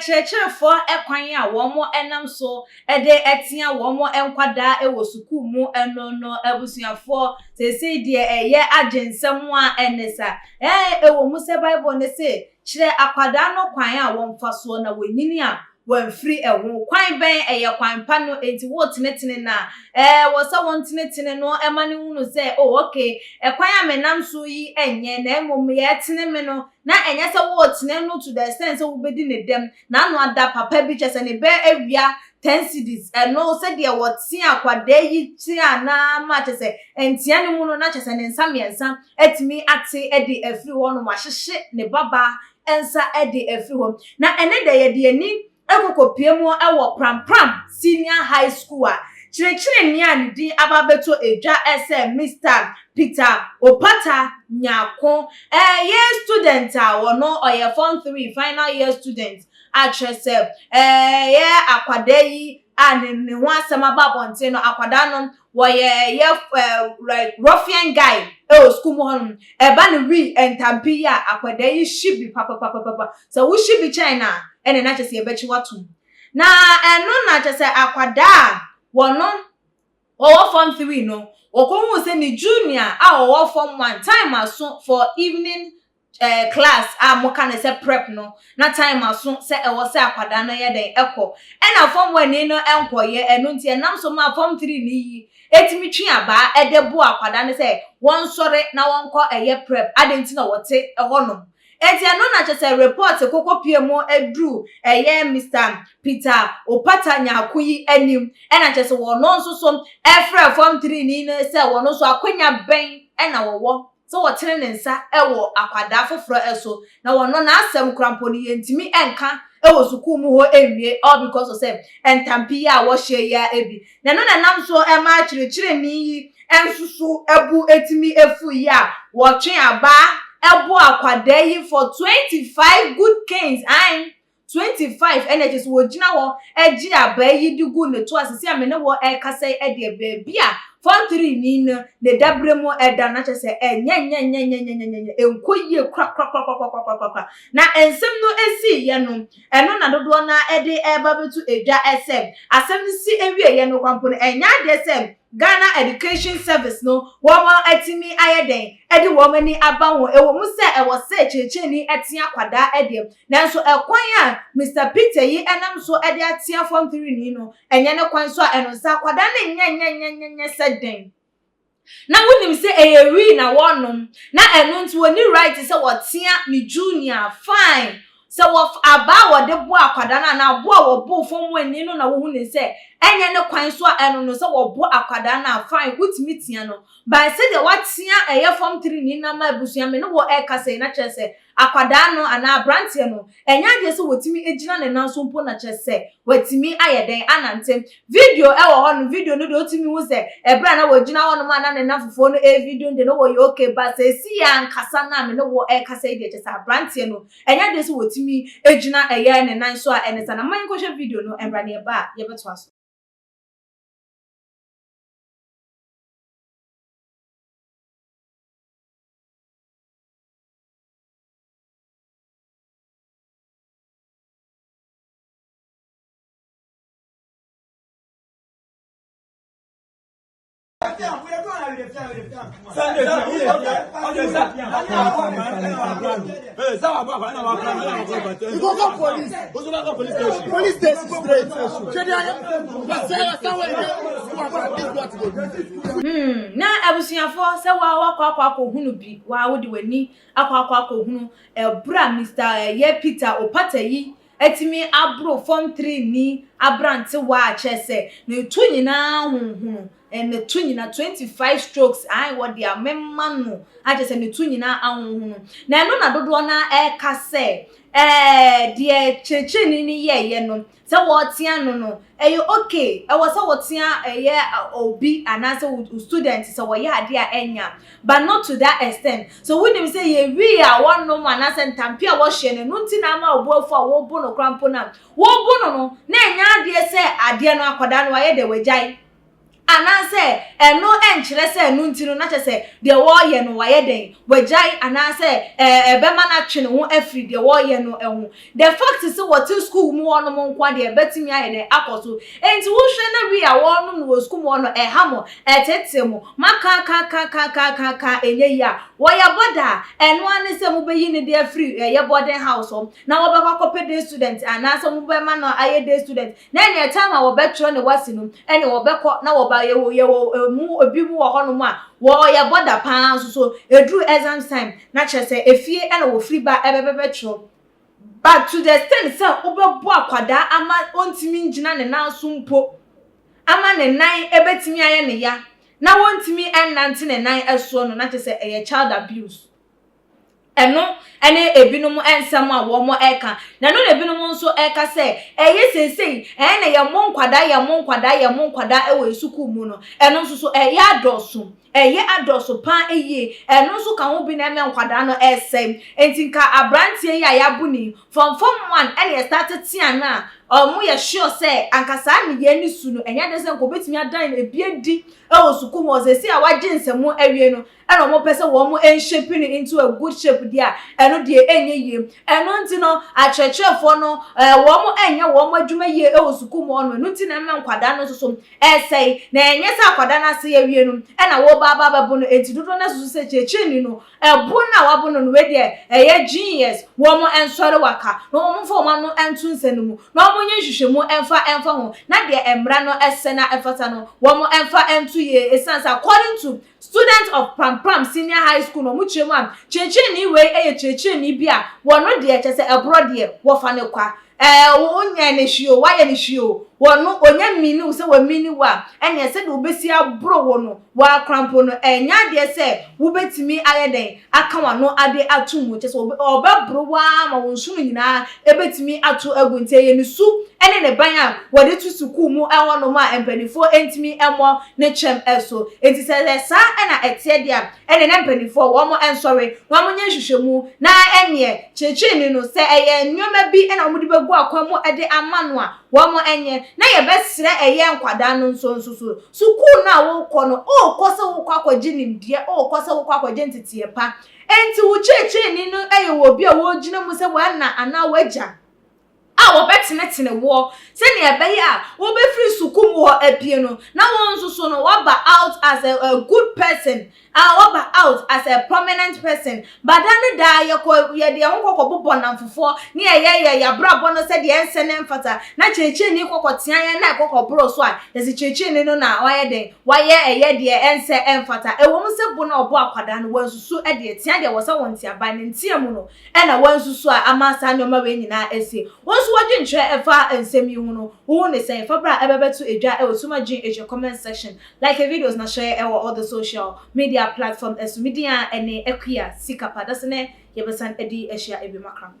Church ekwan a womo enam so de etia womo enkwada ewo sukuu mu enono abusuafo sese de eye agensem a enesa ewo mu se Bible ne se kire akwada no kwan a womfa so na wonyini a wanfiri eho kwan ben eye kwan pa no enti wo tenetene na wo sa won tenetene no emane hunu se okay ekwan a menam so yi enye na emom ye tene me no na enye se wo tene no to the extent se wo bedi ne dem na no ada papa bi chese ne be awia 10 cedis no se de wo tie akwada yi tie na ma chese entia ne mu no na chese ne nsa miensa etimi ate edi afiri wo no wahyehye ne baba ensa edi afiri wo na ene de ye de ani ekokopiemu ewo pram senior high school a chire ni anidi ababeto eja SM Mr. Peter Opata Nyako year student a wono oye form 3 final year student atrese akwada yi ne ho asema babonte no akwada no woye like ruffian guy school mo hon ba ne wi entampi ya akwada yi shibi papa so wo shibi China ene na chese ebechi watum na eno na chese akwada wono owo form 3 no okohu se ni junior a owo form 1 time aso for evening class moka ne se prep no na time aso se ewo se akwada no ye den eko ena form 1 ni no enkoye eno nti enam so ma form 3 ni yi etimi twi aba edebo akwada ne se won sore na won ko eye prep adenti na wote ehonom eti eno na chese report kokopiemu edru Mr. Peter Opata Nyako yi anim ena chese wono nso so efre form 3 ni ne se wono so akwanya ben ena wowo so wotere ne nsa ewo akwada foforo eso na wono na asem krampo ni yentimi enka ewo sukuu mu ho ewie all because of say entampi ya wo hye ya ebi na no na nam so ma chire ni yi ensusu ebu etimi efu ya wo twen aba ebo akwada yi for 25 good canes and 25 energies wo gina ho egi aba yi digu ne to asisi amene wo kasa de baby a form 3 ni no ne dabremu eda na chese nya enkoyie kra na ensem no esi ye no eno na dodo na ede eba betu eja SM asem si ewie ye no kwampo no enya de SM Ghana Education Service no woman atimi ayeden edi womani abanwo ewo mu se ewo se cheche ni atia kwada ede nanso ekwan a Mr. Peter yi enam so ede atia form 3 ni no enye ne kwan so eno sa kwada ne nya seden na wonim se eyewi na wonom na eno nti woni right se wotia ni junior fine so wo aba wo de bo akwada na bo wo bo form 1 ni no na wo hu ne se enye ne kwan so eno no so wo bo akwada na fine wutimi tia no by say de watia eye form 3 ni na ma busuya me no wo kasa na chese akwada no ana brantie no enya de so wotimi ejina ne nanso mpo na chese watimi ayeden anantem video ewo ho no video no de otimi hu se ebra na wogina ho no ma na ne nafofo no video de no wo ye okay but say si ya nkasa na me no wo kasa de chese brantie no enya de so wotimi ejina eye ne nanso a enesa na man ko hwe video no ebra ne ba ye beto aso Police station straight. Na abusuafo se wa kwa hunu bi wa wodi wani akwa hunu bra Mr. Peter Opata yi etimi abro form 3 ni abrante wa chese ne tu nyina hunhunu ne tu nyina 25 strokes ai wo dia memma no achese ne tu nyina ahunhunu na eno na dodo na kase die cheche ni ye no se wo tia no okay e wo se wo tia obi anase student se wo ya ade a enya but not to that extent so when them say ye wi a one no man anase ntampi a wo hye ne no nti na ma obuafo a wo bu no krampo na wo bu no na enya ade se ade no akoda no aye de wajai anase eno enkyere se enu ntino na kyese de wo ye no waye den wajai anase ebema na twene ho afri de wo ye no ehu the fact is what school mu wono mo nkwa de betimi aye den akoso enti wo hwe na wi a wono no school mu wono ehamo etetemo maka ka enye ya wo ya boda eno ane se mu beyi ne de afri ye boarding house na wo be kwakope de student anase mu be ma no aye de student na ene time a wo betro ne wasinu ene wo be ko na wo ba ye mu obi mu wo hono mu a wo ya boda pan so edru exam time na kyese efie ene wo free ba ebebetro but to the extent say obebo akwada ama ontimi ngina ne nanso mpo ama ne nan ebetimi aye ne ya na wontimi ennante ne nan eso no na kyese eye child abuse eno ene ebinom ensam a wo mo eka na no ebinom nso eka se eye sesei ene ye mo nkwada ewo esuku mu no eno nso so eye adoso pan eye eno nso ka ho bi na eme nkwada no esem entinka abrantie ya yabuni from form 1 ene started tiana omu ye sure say ankasa ne ye ni su no enya de se nko betimi adan ebiedi ewo suku mo sesi a waje nsemu awie no eno mo pese wo mo enshaping into a good shape dia eno de enye ye eno nti no achechefo no wo mo enye wo mo adwuma ye ewo suku mo no nti na eme nkwada no so esei na enye sa akwada na se awie no ena wo baba bu no enti dodo na susu se checheni no ebu na wabo no we de eye genius wo mo ensore waka no mo fo ma no entu nsenu no mo nye hwehwemu emfa ho na de emra no esena efata no wo mo emfa entu ye essence according to student of Pram Senior High School no mu chemu am checheni we eye checheni bia wo no de kyese ebro de wo fa ne kwa wonya ne hwio waye ne hwio wono onya mini se wa mini wa ene se de obesi abro wo no wa krampo no enya de se wo betimi ayeden aka wano ade atumu kyese obebro wa ma wonsunu nyina ebetimi atu agunte ye ne su ene ne ban a wode tu suku mu ewo no ma empanifo entimi emo ne chem eso enti se sa ena etie dia ene ne empanifo wo mo ensori wo mo nya hwehwemu na ene checheni no se eye nnwoma bi ena wo de begu akwamu ade amano a wo mo enye na ye besire eye nkwada no nso suku na wo kọ no o kọ se wo kwa kwaji nimdie o kọ se wo kwa kwaji ntitie pa enti wo checheni no eye wo bi a wo gina mu se wa na ana waja wo betinetine wo se ne ebe ya wo be free sukum wo apie no na won so no waba out as a good person waba out as a prominent person badane da ye de honkoko bobo namfofo ne ye ya brabo no se de ensene mfata na cheche ni kokotia ye na kokobro so a ye cheche ni no na waye den waye eye de ense emfata ewo mse bo na obo akwada no wansusu e de tia de wo se wonti aba ne ntia mu no e na wansusu a amasa nyoma we nyina ese waje nche efa ensemi hu no wo ne say fa bra ebebetu edwa e osuma gin e your comment section like a videos na share all the social media platform as media ene equia sikapa dasene yebesan edi ehia ebi makram